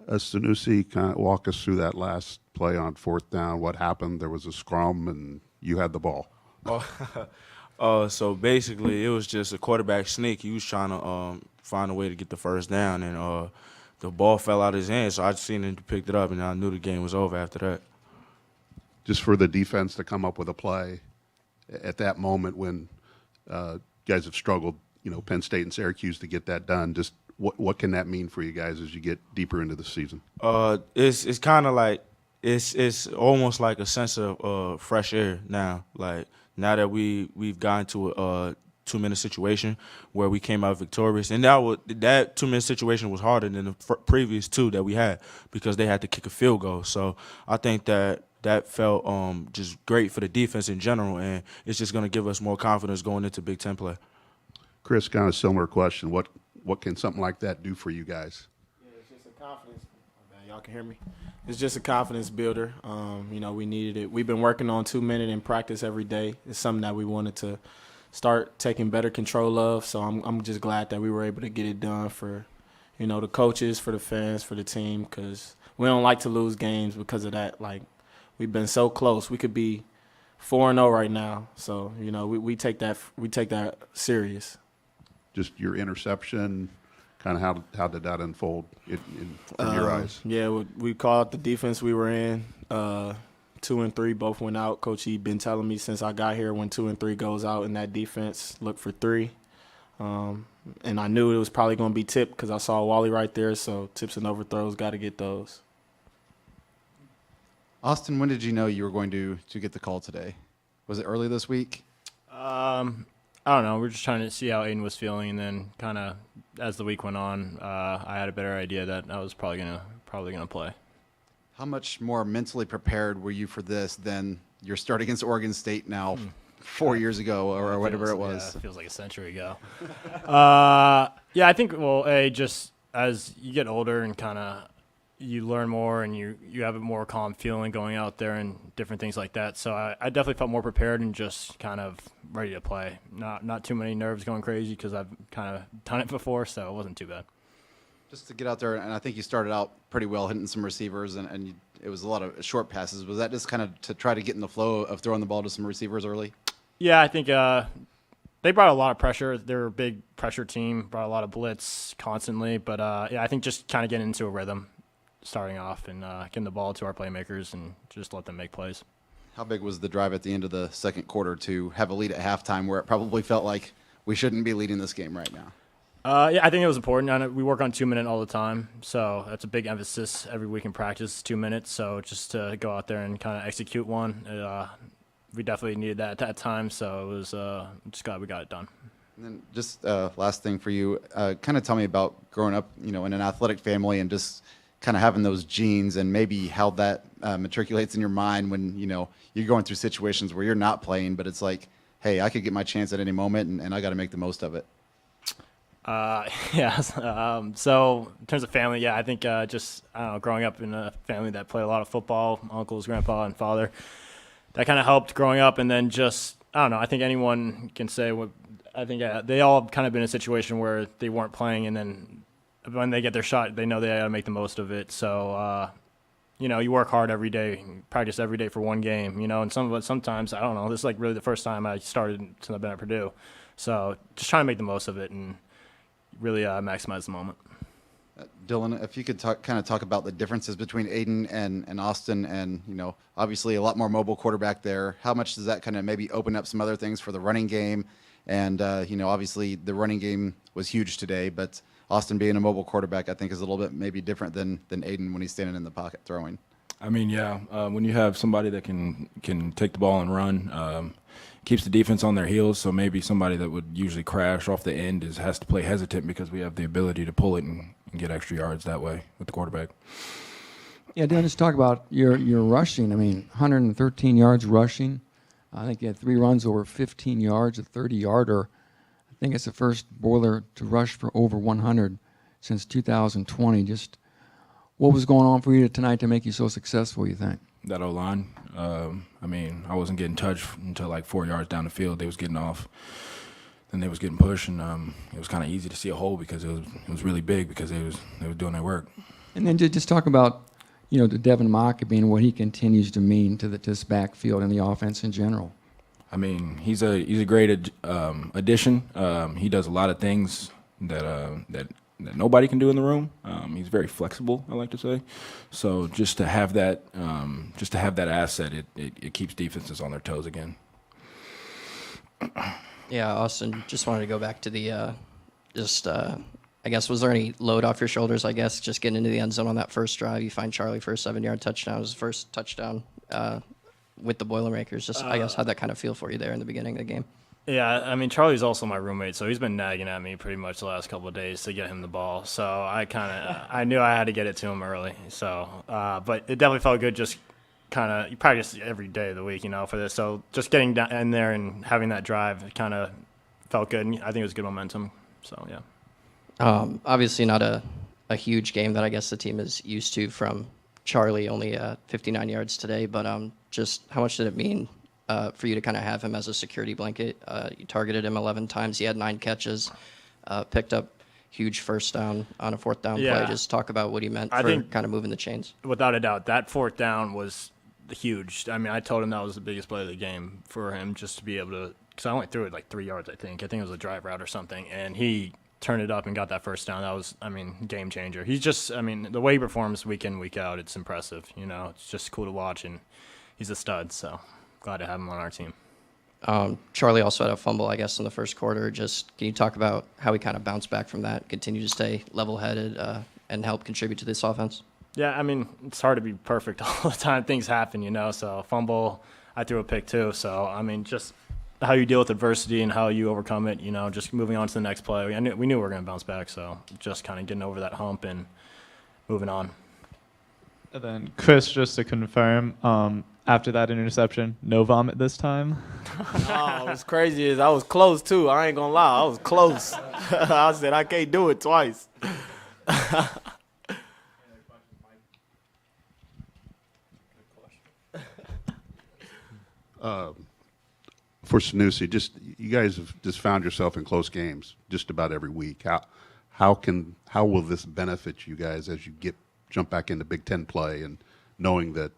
Sanusi, kind of walk us through that last play on fourth down. What happened? There was a scrum, and you had the ball. So basically, it was just a quarterback sneak. He was trying to find a way to get the first down, and the ball fell out of his hands. So I seen him picked it up, and I knew the game was over after that. Just for the defense to come up with a play at that moment when guys have struggled, Penn State and Syracuse to get that done. Just what can that mean for you guys as you get deeper into the season? It's kind of like it's almost like a sense of fresh air now. Like now that we've gotten to a 2-minute situation where we came out victorious, and that 2-minute situation was harder than the previous 2 that we had because they had to kick a field goal. So I think that felt just great for the defense in general, and it's just going to give us more confidence going into Big Ten play. Chris, kind of similar question. What can something like that do for you guys? Yeah, it's just a confidence. Y'all can hear me. It's just a confidence builder. We needed it. We've been working on 2-minute in practice every day. It's something that we wanted to start taking better control of. So I'm just glad that we were able to get it done for, the coaches, for the fans, for the team, because we don't like to lose games because of that. Like, we've been so close. We could be 4-0 right now. So, we take that serious. Just your interception, kind of how did that unfold from your eyes? Yeah, we called the defense we were in. 2 and 3 both went out. Coach E been telling me since I got here when 2 and 3 goes out in that defense, look for 3. And I knew it was probably going to be tipped because I saw Wally right there. So tips and overthrows, got to get those. Austin, when did you know you were going to get the call today? Was it early this week? I don't know. We're just trying to see how Aiden was feeling, and then kind of as the week went on, I had a better idea that I was probably gonna play. How much more mentally prepared were you for this than your start against Oregon State now 4 years ago or whatever it was? Yeah, it feels like a century ago. I think, just as you get older and kind of you learn more and you have a more calm feeling going out there and different things like that. So I definitely felt more prepared and just kind of ready to play. Not too many nerves going crazy because I've kind of done it before, so it wasn't too bad. Just to get out there, and I think you started out pretty well hitting some receivers, and it was a lot of short passes. Was that just kind of to try to get in the flow of throwing the ball to some receivers early? Yeah, I think they brought a lot of pressure. They're a big pressure team, brought a lot of blitz constantly. But, I think just kind of getting into a rhythm, starting off and getting the ball to our playmakers and just let them make plays. How big was the drive at the end of the second quarter to have a lead at halftime where it probably felt like we shouldn't be leading this game right now? I think it was important. We work on 2-minute all the time, so that's a big emphasis every week in practice, 2 minutes. So just to go out there and kind of execute one, we definitely needed that at that time. So it was just glad we got it done. And then just last thing for you, kind of tell me about growing up, in an athletic family and just kind of having those genes and maybe how that matriculates in your mind when, you're going through situations where you're not playing, but it's like, hey, I could get my chance at any moment and I got to make the most of it. So in terms of family, I think growing up in a family that played a lot of football, uncles, grandpa, and father, that kind of helped growing up. And then I think anyone can say they all kind of been in a situation where they weren't playing, and then when they get their shot, they know they got to make the most of it. So, you work hard every day, practice every day for one game, and sometimes, I don't know, this is like really the first time I started since I've been at Purdue. So just trying to make the most of it and really maximize the moment. Dylan, if you could talk about the differences between Aiden and Austin and, obviously a lot more mobile quarterback there. How much does that kind of maybe open up some other things for the running game? And, obviously the running game was huge today, but Austin being a mobile quarterback, I think, is a little bit maybe different than Aiden when he's standing in the pocket throwing. I mean, when you have somebody that can take the ball and run, keeps the defense on their heels, so maybe somebody that would usually crash off the end has to play hesitant because we have the ability to pull it and get extra yards that way with the quarterback. Yeah, Dan, just talk about your rushing. I mean, 113 yards rushing. I think you had 3 runs over 15 yards, a 30-yarder. I think it's the first Boiler to rush for over 100 since 2020. Just what was going on for you tonight to make you so successful, you think? That O-line, I wasn't getting touched until like 4 yards down the field. They was getting off, then they was getting pushed, and it was kind of easy to see a hole because it was really big because they was doing their work. And then just talk about, the Devin Mockabee and what he continues to mean to this backfield and the offense in general. I mean, he's a great addition. He does a lot of things that nobody can do in the room. He's very flexible, I like to say. So just to have that asset, it keeps defenses on their toes again. Yeah, Austin, just wanted to go back to the I guess, was there any load off your shoulders, I guess, just getting into the end zone on that first drive? You find Charlie for a 7-yard touchdown. It was his first touchdown with the Boilermakers. Just, I guess, how'd that kind of feel for you there in the beginning of the game? Yeah, I mean, Charlie's also my roommate, so he's been nagging at me pretty much the last couple of days to get him the ball. So I knew I had to get it to him early. So, but it definitely felt good just you practice every day of the week, for this. So just getting down in there and having that drive kind of felt good. And I think it was good momentum. So, yeah. Obviously not a huge game that I guess the team is used to from Charlie, only 59 yards today, but just how much did it mean for you to kind of have him as a security blanket? You targeted him 11 times. He had 9 catches, picked up huge first down on a 4th down play. Just talk about what he meant for kind of moving the chains. Without a doubt, that 4th down was huge. I mean, I told him that was the biggest play of the game for him, just to be able to, because I only threw it like 3 yards, I think. I think it was a drive route or something, and he turned it up and got that first down. That was, game changer. He's just, the way he performs week in, week out, it's impressive. It's just cool to watch, and he's a stud, so glad to have him on our team. Charlie also had a fumble, I guess, in the first quarter. Just can you talk about how he kind of bounced back from that, continue to stay level-headed, and help contribute to this offense? Yeah, it's hard to be perfect all the time. Things happen, so fumble, I threw a pick too. So, just how you deal with adversity and how you overcome it, just moving on to the next play. We knew we were going to bounce back, so just kind of getting over that hump and moving on. And then, Chris, just to confirm, after that interception, no vomit this time? No, what's crazy is I was close, too. I ain't going to lie. I was close. I said I can't do it twice. For Sanusi, you guys have just found yourself in close games just about every week. How will this benefit you guys as you jump back into Big Ten play and knowing that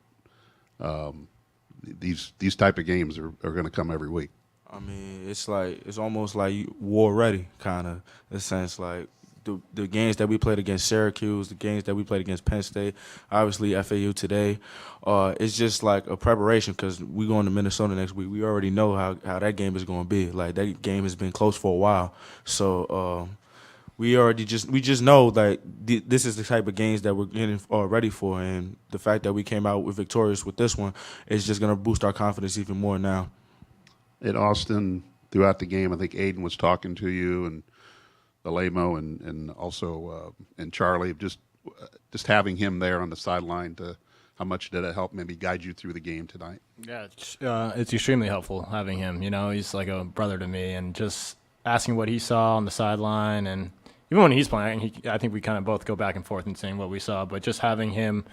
these type of games are going to come every week? It's almost like war ready, kind of, in a sense. Like the games that we played against Syracuse, the games that we played against Penn State, obviously FAU today, it's just like a preparation because we going to Minnesota next week. We already know how that game is going to be. Like that game has been close for a while, so we just know like this is the type of games that we're getting ready for, and the fact that we came out victorious with this one is just going to boost our confidence even more now. At Austin, throughout the game, I think Aiden was talking to you and Alemo and also and Charlie, just having him there on the sideline. How much did it help maybe guide you through the game tonight? Yeah, it's extremely helpful having him. He's like a brother to me, and just asking what he saw on the sideline, and even when he's playing, I think we kind of both go back and forth and saying what we saw, but just having him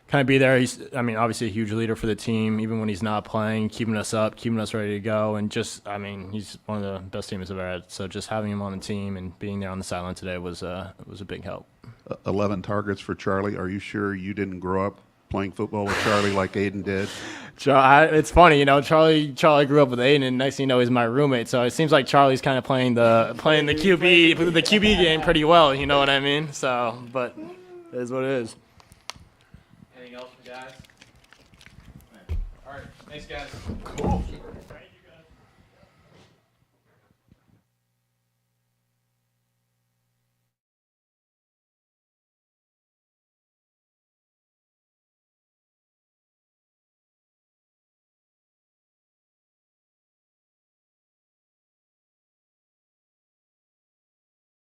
kind of be there. He's, obviously a huge leader for the team, even when he's not playing, keeping us up, keeping us ready to go, and just, he's one of the best teammates I've ever had. So just having him on the team and being there on the sideline today was a big help. 11 targets for Charlie. Are you sure you didn't grow up playing football with Charlie like Aiden did? It's funny, Charlie grew up with Aiden, and next thing you know, he's my roommate. So it seems like Charlie's kind of playing the QB game pretty well. You know what I mean? So, but it is what it is. Anything else for guys? All right. Thanks, guys. Cool.